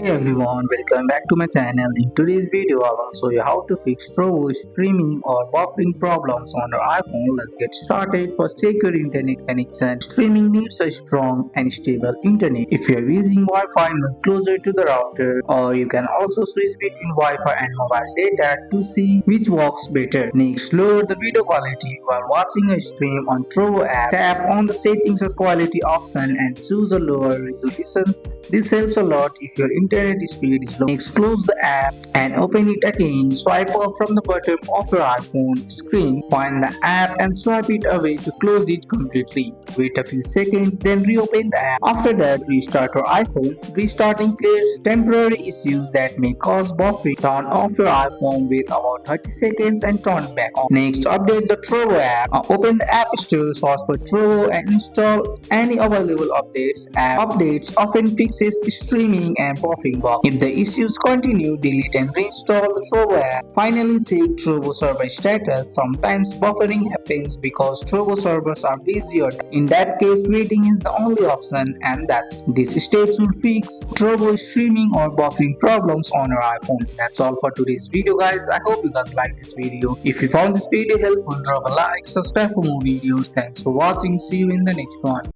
Hey everyone, welcome back to my channel. In today's video, I will show you how to fix Trovo streaming or buffering problems on your iPhone. Let's get started. First, check your internet connection. Streaming needs a strong and stable internet. If you are using Wi-Fi, move closer to the router, or you can also switch between Wi-Fi and mobile data to see which works better. Next, lower the video quality while watching a stream on Trovo app. Tap on the settings or quality option and choose a lower resolution. This helps a lot if your internet speed is low. Next, close the app and open it again. Swipe up from the bottom of your iPhone screen. Find the app and swipe it away to close it completely. Wait a few seconds, then reopen the app. After that, restart your iPhone. Restarting clears temporary issues that may cause buffering. Turn off your iPhone with about 30 seconds and turn it back on. Next, update the Trovo app. Open the App Store, search for Trovo and install any available updates. App updates often fixes streaming and buffering bugs. If the issues continue, delete and reinstall the Trovo app. Finally, check Trovo server status. Sometimes buffering happens because Trovo servers are busy or down. In that case, waiting is the only option, and that's it. These steps will fix Trovo streaming or buffering problems on your iPhone. That's all for today's video, guys. I hope you guys like this video. If you found this video helpful, drop a like, subscribe for more videos. Thanks for watching. See you in the next one.